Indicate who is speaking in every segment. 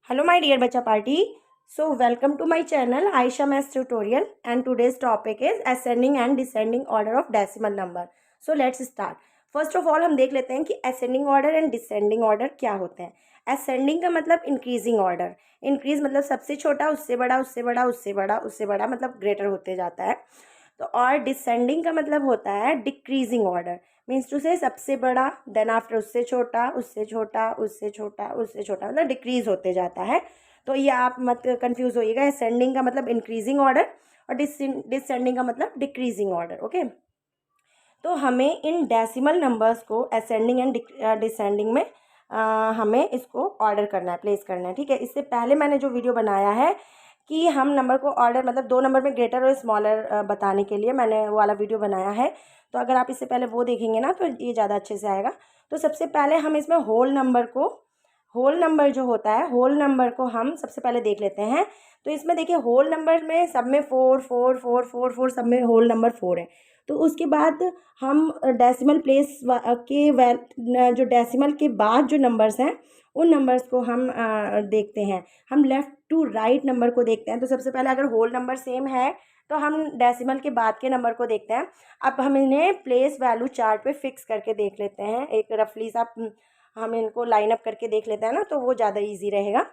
Speaker 1: Hello my dear bacha party. So welcome to my channel Aisha Maths Tutorial and today's topic is ascending and descending order of decimal number. So let's start. First of all हम देख लेते हैं कि ascending order and descending order क्या होते हैं. Ascending का मतलब increasing order. Increase मतलब सबसे छोटा उससे बड़ा उससे बड़ा उससे बड़ा उससे बड़ा मतलब greater होते जाता है. तो और डिसेंडिंग का मतलब होता है डिक्रीजिंग ऑर्डर. मीन्स टू से सबसे बड़ा देन आफ्टर उससे छोटा उससे छोटा उससे छोटा उससे छोटा मतलब डिक्रीज होते जाता है. तो ये आप मत कंफ्यूज होइएगा. असेंडिंग का मतलब इंक्रीजिंग ऑर्डर और डिसेंडिंग का मतलब डिक्रीजिंग ऑर्डर. ओके. तो हमें इन डेसिमल नंबर्स को असेंडिंग एंड डिसेंडिंग में हमें इसको ऑर्डर करना है, प्लेस करना है. ठीक है. इससे पहले मैंने जो वीडियो बनाया है कि हम नंबर को ऑर्डर मतलब दो नंबर में ग्रेटर और स्मॉलर बताने के लिए मैंने वो वाला वीडियो बनाया है. तो अगर आप इससे पहले वो देखेंगे ना तो ये ज़्यादा अच्छे से आएगा. तो सबसे पहले हम इसमें होल नंबर जो होता है होल नंबर को हम सबसे पहले देख लेते हैं. तो इसमें देखिए होल नंबर में सब में 4 4 4 4 4 सब में होल नंबर 4 है. तो उसके बाद हम डेसिमल प्लेस के जो डेसिमल के बाद जो नंबर्स हैं उन नंबर्स को हम देखते हैं. हम लेफ़्ट टू राइट नंबर को देखते हैं. तो सबसे पहले अगर होल नंबर सेम है तो हम डेसिमल के बाद के नंबर को देखते हैं. अब हम इन्हें प्लेस वैल्यू चार्ट पे फिक्स करके देख लेते हैं. एक रफली सा हम इनको लाइन अप करके देख लेते हैं ना तो वो ज़्यादा इजी रहेगा.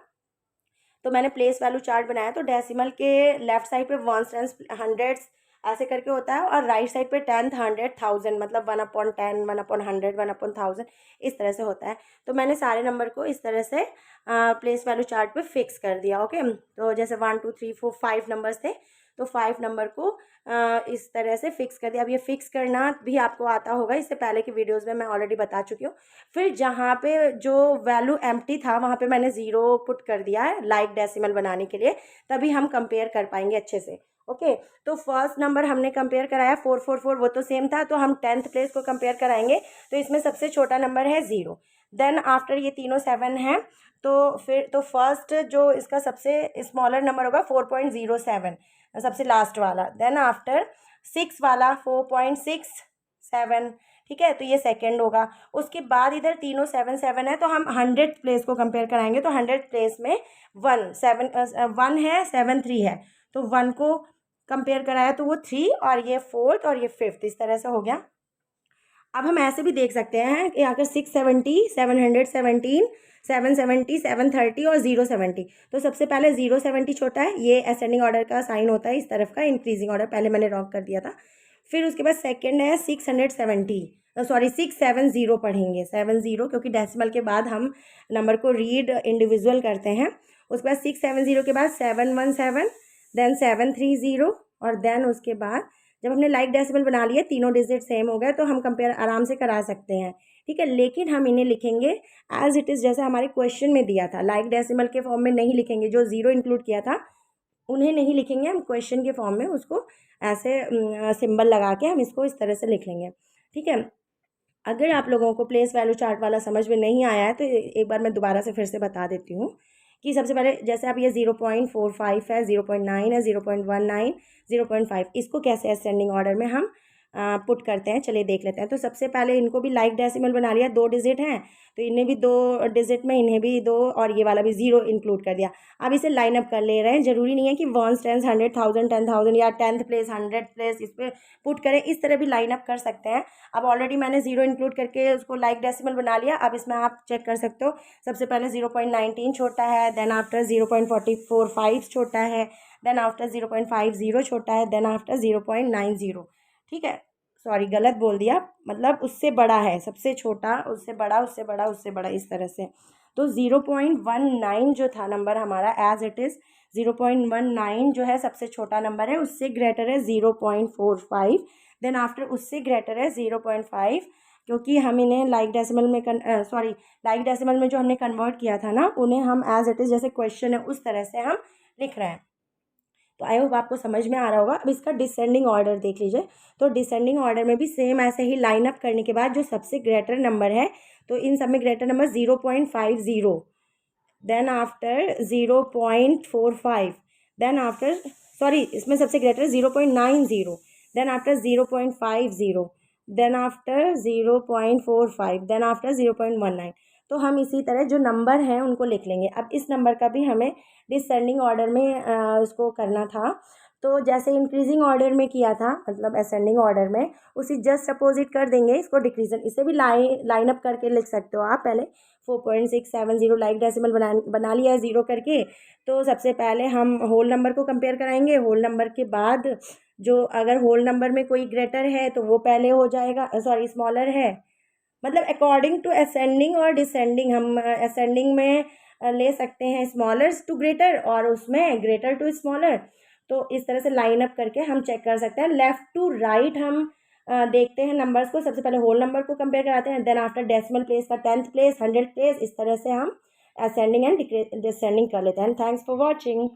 Speaker 1: तो मैंने प्लेस वैल्यू चार्ट बनाया. तो डेसिमल के लेफ्ट साइड पे वंस टेंस हंड्रेड्स ऐसे करके होता है और राइट साइड पे 10th 100 1000 मतलब 1/10 1/100 1/1000 इस तरह से होता है. तो मैंने सारे नंबर को इस तरह से प्लेस वैल्यू चार्ट पे फिक्स कर दिया. ओके. तो जैसे 1 2 3 4 5 नंबर्स थे तो 5 नंबर को इस तरह से फिक्स कर दिया. अब ये फिक्स करना भी आपको आता होगा, इससे पहले की वीडियोस में मैं ऑलरेडी बता चुकी हूँ. फिर जहाँ पे जो वैल्यू एम्प्टी था वहाँ पे मैंने ज़ीरो पुट कर दिया है लाइक डेसिमल बनाने के लिए. तभी हम कंपेयर कर पाएंगे अच्छे से. ओके. तो फर्स्ट नंबर हमने कंपेयर कराया 444 वो तो सेम था. तो हम 10th प्लेस को कंपेयर कराएंगे. तो इसमें सबसे छोटा नंबर है 0. देन आफ्टर ये तीनों 7 हैं. तो फिर तो फर्स्ट जो इसका सबसे स्मॉलर नंबर होगा 4.07 सबसे लास्ट वाला. देन आफ्टर 6 वाला 4.67. ठीक है. तो ये सेकंड होगा. उसके बाद इधर तीनों 7 7 है तो हम 100th प्लेस को कंपेयर कराएंगे. तो 100th प्लेस में 1 है 7 3 है. तो 1 को कंपेयर कराया तो वो 3 और ये 4th और ये 5th इस तरह से हो गया. अब हम ऐसे भी देख सकते हैं कि अगर 670 717 770 730 और 070. तो सबसे पहले 070 छोटा है. ये असेंडिंग ऑर्डर का साइन होता है इस तरफ का. इंक्रीजिंग ऑर्डर पहले मैंने रॉन्ग कर दिया था. फिर उसके बाद सेकंड है 670 पढ़ेंगे 70 क्योंकि डेसिमल के बाद हम नंबर को रीड इंडिविजुअल करते हैं. उसके बाद 670 के बाद 717 देन 730 और देन उसके बाद जब हमने लाइक डेसिमल बना लिए तीनों डिजिट सेम हो गए तो हम कंपेयर आराम से करा सकते हैं. ठीक है. लेकिन हम इन्हें लिखेंगे एज इट इज़ जैसे हमारे क्वेश्चन में दिया था. लाइक डेसिमल के फॉर्म में नहीं लिखेंगे. जो 0 इंक्लूड किया था उन्हें नहीं लिखेंगे. हम क्वेश्चन के फॉर्म में उसको ऐसे सिंबल लगा के हम इसको इस तरह से लिख लेंगे. ठीक है. अगर आप लोगों को प्लेस वैल्यू चार्ट वाला समझ में नहीं आया है तो एक बार मैं दोबारा से फिर से बता देती हूँ कि सबसे पहले जैसे आप ये 0.45 है 0.9 है 0.19 0.5 इसको कैसे असेंडिंग ऑर्डर में हम पुट करते हैं चलिए देख लेते हैं. तो सबसे पहले इनको भी लाइक डेसिमल बना लिया. 2 डिजिट हैं तो इन्हें भी 2 डिजिट में इन्हें भी 2 और ये वाला भी 0 इंक्लूड कर दिया. अब इसे लाइन अप कर ले रहे हैं. ज़रूरी नहीं है कि 1 10 100,000 10,000 या 10th प्लेस 100th प्लेस इस पर पुट करें. इस तरह भी लाइन अप कर सकते हैं. अब ऑलरेडी मैंने 0 इंक्लूड करके उसको लाइक डेसिमल बना लिया. अब इसमें आप चेक कर सकते हो. सबसे पहले 0.19 छोटा है. देन आफ्टर 0.445 छोटा है. देन आफ्टर 0.50 छोटा है. Then after 0.90. ठीक है. सॉरी गलत बोल दिया. मतलब उससे बड़ा है. सबसे छोटा उससे बड़ा उससे बड़ा उससे बड़ा इस तरह से. तो 0.19 जो था नंबर हमारा एज इट इज़ 0.19 जो है सबसे छोटा नंबर है. उससे ग्रेटर है 0.45. देन आफ्टर उससे ग्रेटर है 0.5 क्योंकि हम इन्हें लाइक डेसिमल में लाइक डेसिमल में जो हमने कन्वर्ट किया था ना उन्हें हम एज इट इज़ जैसे क्वेश्चन है उस तरह से हम लिख रहे हैं. तो आई होप आपको समझ में आ रहा होगा. अब इसका डिसेंडिंग ऑर्डर देख लीजिए. तो डिसेंडिंग ऑर्डर में भी सेम ऐसे ही लाइन अप करने के बाद जो सबसे ग्रेटर नंबर है तो इन सब में greater number 0.50 then after 0.45 then after इसमें सबसे greater 0.90 then after 0.50 then after 0.45 then after 0.19. तो हम इसी तरह जो नंबर हैं उनको लिख लेंगे। अब इस नंबर का भी हमें डिसेंडिंग ऑर्डर में उसको करना था। तो जैसे इंक्रीजिंग ऑर्डर में किया था, मतलब असेंडिंग ऑर्डर में, उसी जस्ट अपोजिट कर देंगे इसको डिक्रीजन। इसे भी लाइन अप करके लिख सकते हो आप। पहले 4.670 लाइक डेसिमल बना लिया है ज़ीरो करके। तो सबसे पहले हम होल नंबर को कंपेयर कराएंगे। होल नंबर के बाद जो अगर होल नंबर में कोई ग्रेटर है तो वो पहले हो जाएगा, सॉरी स्मॉलर है, मतलब अकॉर्डिंग टू असेंडिंग और डिसेंडिंग हम असेंडिंग में ले सकते हैं स्मॉलर टू ग्रेटर और उसमें ग्रेटर टू स्मॉलर। तो इस तरह से लाइन अप करके हम चेक कर सकते हैं। लेफ़्ट टू राइट हम देखते हैं नंबर्स को। सबसे पहले होल नंबर को कंपेयर कराते हैं, देन आफ्टर डेसिमल प्लेस का 10th प्लेस, 100th प्लेस, इस तरह से हम असेंडिंग एंड डिसेंडिंग कर लेते हैं। Thanks for watching.